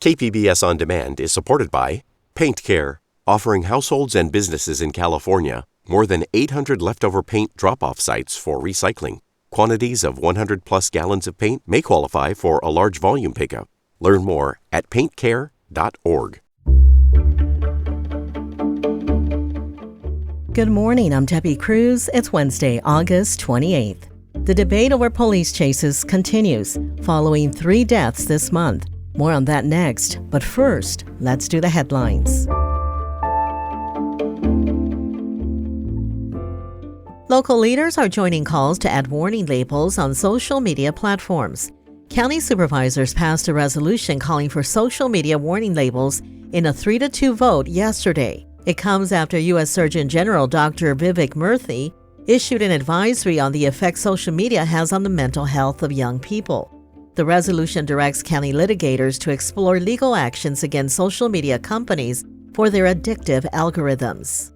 KPBS On Demand is supported by Paint Care, offering households and businesses in California more than 800 leftover paint drop-off sites for recycling. Quantities of 100-plus gallons of paint may qualify for a large volume pickup. Learn more at paintcare.org. Good morning, I'm Debbie Cruz. It's Wednesday, August 28th. The debate over police chases continues, following 3 deaths this month. More on that next, but first, let's do the headlines. Local leaders are joining calls to add warning labels on social media platforms. County supervisors passed a resolution calling for social media warning labels in a 3-2 vote yesterday. It comes after U.S. Surgeon General Dr. Vivek Murthy issued an advisory on the effect social media has on the mental health of young people. The resolution directs county litigators to explore legal actions against social media companies for their addictive algorithms.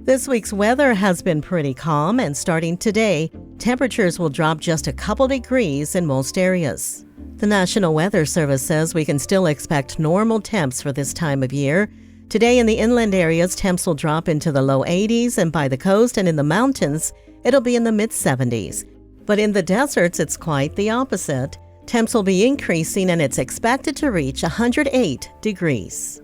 This week's weather has been pretty calm, and starting today, temperatures will drop just a couple degrees in most areas. The National Weather Service says we can still expect normal temps for this time of year. Today in the inland areas, temps will drop into the low 80s, and by the coast and in the mountains, it'll be in the mid-70s. But in the deserts, it's quite the opposite. Temps will be increasing, and it's expected to reach 108 degrees.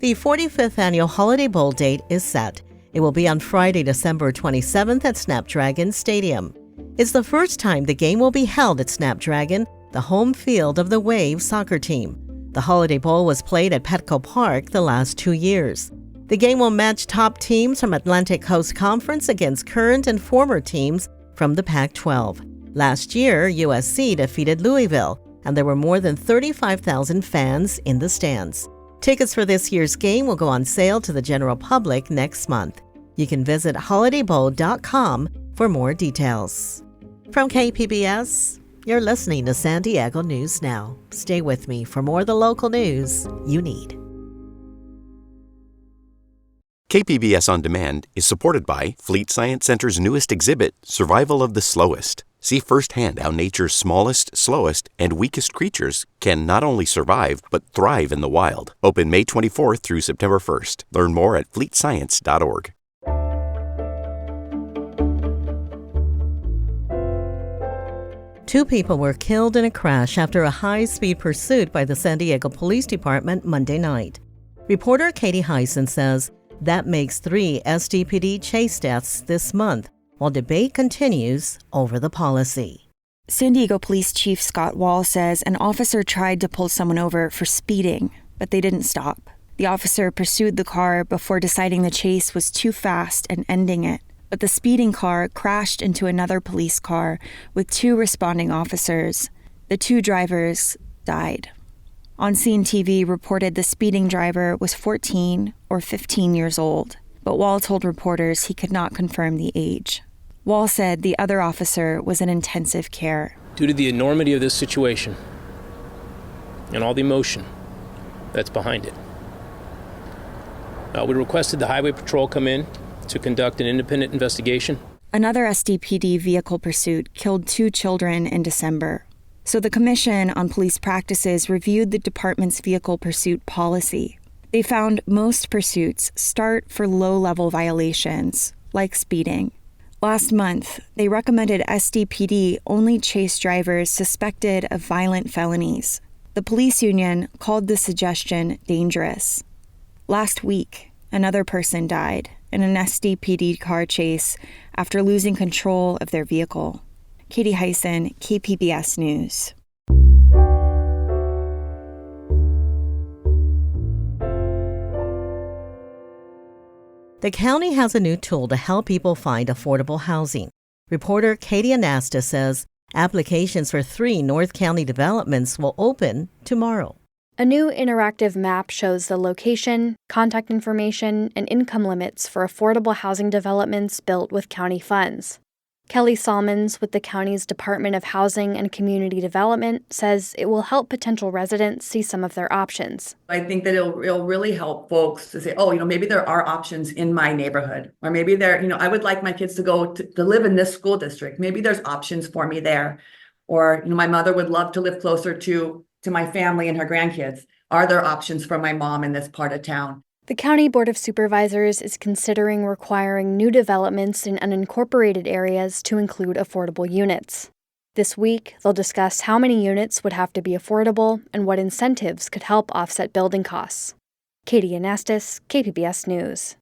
The 45th annual Holiday Bowl date is set. It will be on Friday, December 27th at Snapdragon Stadium. It's the first time the game will be held at Snapdragon, the home field of the Wave soccer team. The Holiday Bowl was played at Petco Park the last 2 years. The game will match top teams from Atlantic Coast Conference against current and former teams from the Pac-12. Last year, USC defeated Louisville, and there were more than 35,000 fans in the stands. Tickets for this year's game will go on sale to the general public next month. You can visit holidaybowl.com for more details. From KPBS, you're listening to San Diego News Now. Stay with me for more of the local news you need. KPBS On Demand is supported by Fleet Science Center's newest exhibit, Survival of the Slowest. See firsthand how nature's smallest, slowest, and weakest creatures can not only survive, but thrive in the wild. Open May 24th through September 1st. Learn more at fleetscience.org. 2 people were killed in a crash after a high-speed pursuit by the San Diego Police Department Monday night. Reporter Katie Hyson says that makes 3 SDPD chase deaths this month, while debate continues over the policy. San Diego Police Chief Scott Wall says an officer tried to pull someone over for speeding, but they didn't stop. The officer pursued the car before deciding the chase was too fast and ending it. But the speeding car crashed into another police car with 2 responding officers. The 2 drivers died. On-scene TV reported the speeding driver was 14 or 15 years old, but Wall told reporters he could not confirm the age. Wall said the other officer was in intensive care. Due to the enormity of this situation and all the emotion that's behind it, we requested the Highway Patrol come in to conduct an independent investigation. Another SDPD vehicle pursuit killed 2 children in December. So the Commission on Police Practices reviewed the department's vehicle pursuit policy. They found most pursuits start for low-level violations, like speeding. Last month, they recommended SDPD only chase drivers suspected of violent felonies. The police union called the suggestion dangerous. Last week, another person died in an SDPD car chase after losing control of their vehicle. Katie Hyson, KPBS News. The county has a new tool to help people find affordable housing. Reporter Katie Anasta says applications for 3 North County developments will open tomorrow. A new interactive map shows the location, contact information, and income limits for affordable housing developments built with county funds. Kelly Salmons with the county's Department of Housing and Community Development says it will help potential residents see some of their options. I think that it'll really help folks to say, oh, maybe there are options in my neighborhood, or maybe there, I would like my kids to go to live in this school district. Maybe there's options for me there. Or, my mother would love to live closer to to my family and her grandkids. Are there options for my mom in this part of town? The County Board of Supervisors is considering requiring new developments in unincorporated areas to include affordable units. This week, they'll discuss how many units would have to be affordable and what incentives could help offset building costs. Katie Anastas, KPBS News.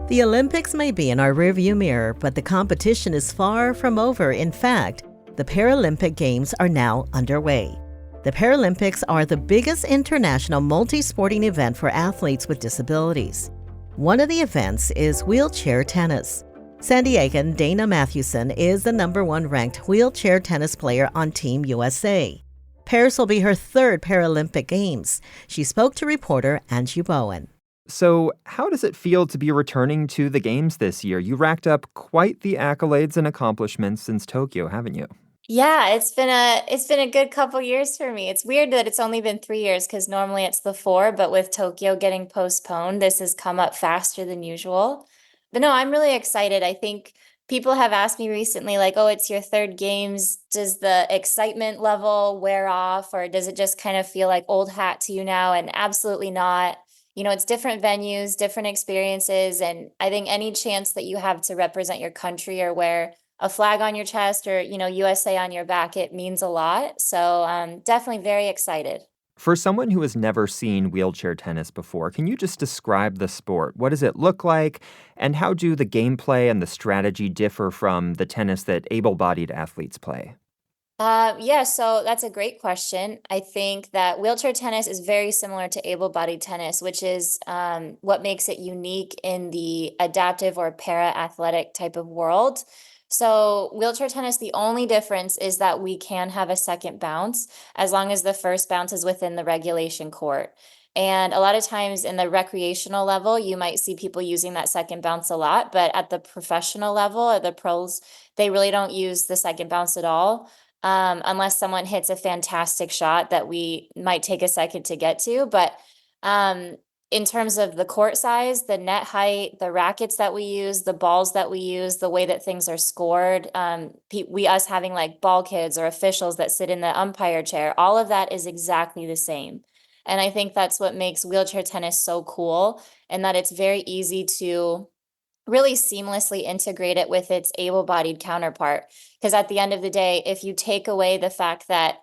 The Olympics may be in our rearview mirror, but the competition is far from over. In fact, the Paralympic Games are now underway. The Paralympics are the biggest international multi-sporting event for athletes with disabilities. One of the events is wheelchair tennis. San Diegan Dana Mathewson is the #1 ranked wheelchair tennis player on Team USA. Paris will be her third Paralympic Games. She spoke to reporter Angie Bowen. So, how does it feel to be returning to the Games this year? You racked up quite the accolades and accomplishments since Tokyo, haven't you? Yeah, it's been a good couple years for me. It's weird that it's only been 3 years because normally it's the four, but with Tokyo getting postponed, this has come up faster than usual. But no, I'm really excited. I think people have asked me recently, like, oh, it's your third games. Does the excitement level wear off, or does it just kind of feel like old hat to you now? And absolutely not. It's different venues, different experiences, and I think any chance that you have to represent your country or wear a flag on your chest or, USA on your back, it means a lot. So definitely very excited. For someone who has never seen wheelchair tennis before, can you just describe the sport? What does it look like? And how do the gameplay and the strategy differ from the tennis that able-bodied athletes play? Yeah, so that's a great question. I think that wheelchair tennis is very similar to able-bodied tennis, which is what makes it unique in the adaptive or para-athletic type of world. So wheelchair tennis, the only difference is that we can have a second bounce as long as the first bounce is within the regulation court. And a lot of times in the recreational level, you might see people using that second bounce a lot, but at the professional level or the pros, they really don't use the second bounce at all. Unless someone hits a fantastic shot that we might take a second to get to. But in terms of the court size, the net height, the rackets that we use, the balls that we use, the way that things are scored, us having like ball kids or officials that sit in the umpire chair, all of that is exactly the same. And I think that's what makes wheelchair tennis so cool, and that it's very easy to really seamlessly integrate it with its able-bodied counterpart. Because at the end of the day, if you take away the fact that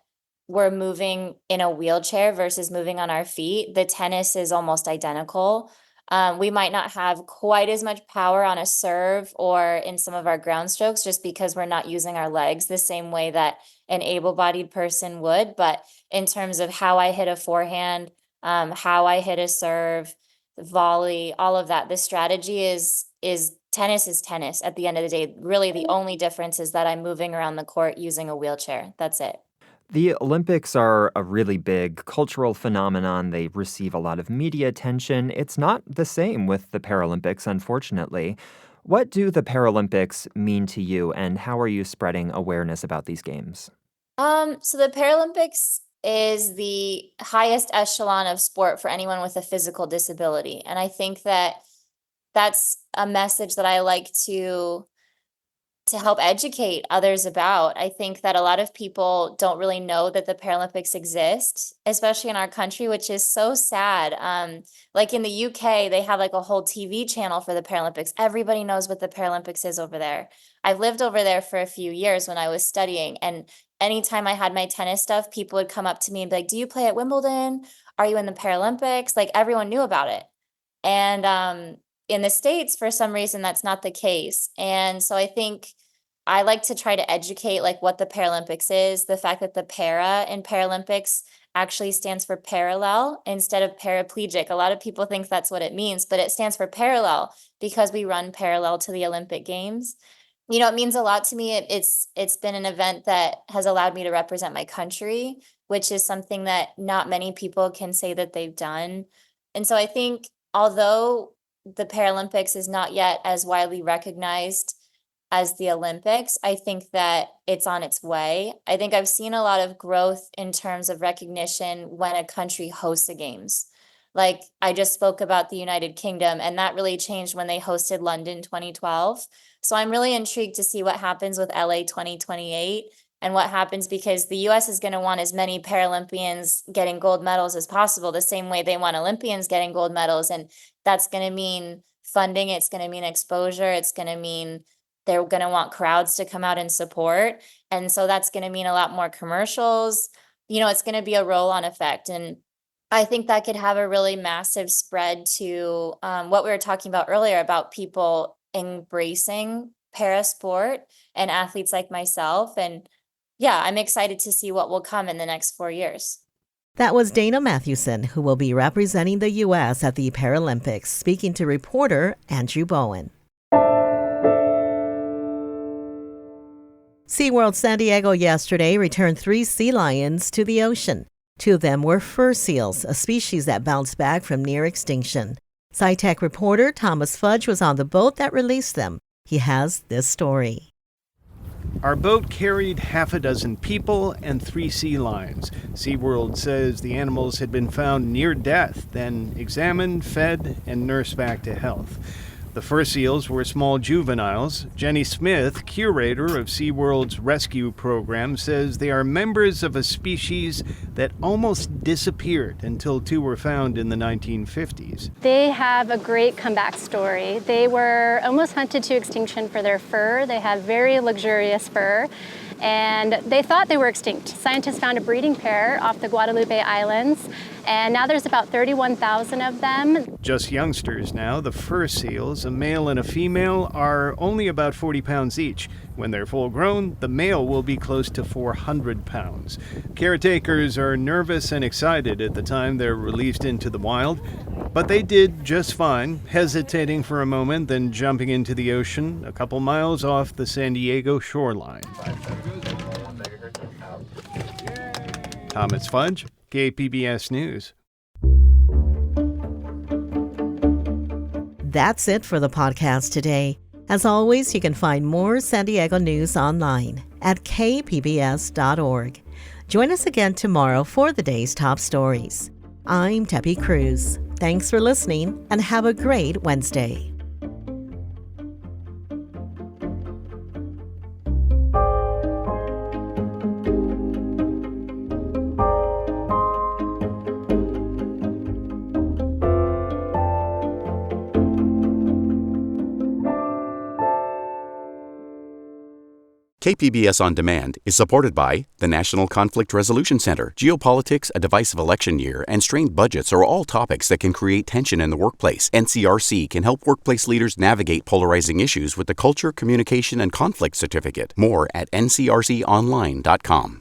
we're moving in a wheelchair versus moving on our feet, the tennis is almost identical. We might not have quite as much power on a serve or in some of our ground strokes just because we're not using our legs the same way that an able-bodied person would. But in terms of how I hit a forehand, how I hit a serve, volley, all of that, the strategy is tennis is tennis at the end of the day. Really, the only difference is that I'm moving around the court using a wheelchair. That's it. The Olympics are a really big cultural phenomenon. They receive a lot of media attention. It's not the same with the Paralympics, unfortunately. What do the Paralympics mean to you, and how are you spreading awareness about these games? So the Paralympics is the highest echelon of sport for anyone with a physical disability. And I think that that's a message that I like to help educate others about. I think that a lot of people don't really know that the Paralympics exist, especially in our country, which is so sad. Like in the UK, they have like a whole TV channel for the Paralympics. Everybody knows what the Paralympics is over there. I've lived over there for a few years when I was studying, and anytime I had my tennis stuff, people would come up to me and be like, "Do you play at Wimbledon? Are you in the Paralympics?" Like everyone knew about it. And in the States, for some reason, that's not the case. And so I think I like to try to educate like what the Paralympics is, the fact that the para in Paralympics actually stands for parallel instead of paraplegic. A lot of people think that's what it means, but it stands for parallel because we run parallel to the Olympic Games. It means a lot to me. It's been an event that has allowed me to represent my country, which is something that not many people can say that they've done. And so I think although the Paralympics is not yet as widely recognized as the Olympics, I think that it's on its way. I think I've seen a lot of growth in terms of recognition when a country hosts the games. Like I just spoke about the United Kingdom, and that really changed when they hosted London 2012. So I'm really intrigued to see what happens with LA 2028 and what happens, because the US is going to want as many Paralympians getting gold medals as possible, the same way they want Olympians getting gold medals. And that's going to mean funding, it's going to mean exposure, it's going to mean they're going to want crowds to come out and support. And so that's going to mean a lot more commercials. It's going to be a roll-on effect. And I think that could have a really massive spread to what we were talking about earlier about people embracing para sport and athletes like myself. And yeah, I'm excited to see what will come in the next 4 years. That was Dana Mathewson, who will be representing the U.S. at the Paralympics, speaking to reporter Andrew Bowen. SeaWorld San Diego yesterday returned 3 sea lions to the ocean. 2 of them were fur seals, a species that bounced back from near extinction. SciTech reporter Thomas Fudge was on the boat that released them. He has this story. Our boat carried half a dozen people and 3 sea lions. SeaWorld says the animals had been found near death, then examined, fed, and nursed back to health. The fur seals were small juveniles. Jenny Smith, curator of SeaWorld's rescue program, says they are members of a species that almost disappeared until 2 were found in the 1950s. They have a great comeback story. They were almost hunted to extinction for their fur. They had very luxurious fur, and they thought they were extinct. Scientists found a breeding pair off the Guadalupe Islands, and now there's about 31,000 of them. Just youngsters now, the fur seals, a male and a female, are only about 40 pounds each. When they're full grown, the male will be close to 400 pounds. Caretakers are nervous and excited at the time they're released into the wild, but they did just fine, hesitating for a moment, then jumping into the ocean a couple miles off the San Diego shoreline. Thomas Fudge, KPBS News. That's it for the podcast today. As always, you can find more San Diego news online at kpbs.org. Join us again tomorrow for the day's top stories. I'm Teppy Cruz. Thanks for listening and have a great Wednesday. KPBS On Demand is supported by the National Conflict Resolution Center. Geopolitics, a divisive election year, and strained budgets are all topics that can create tension in the workplace. NCRC can help workplace leaders navigate polarizing issues with the Culture, Communication, and Conflict Certificate. More at ncrconline.com.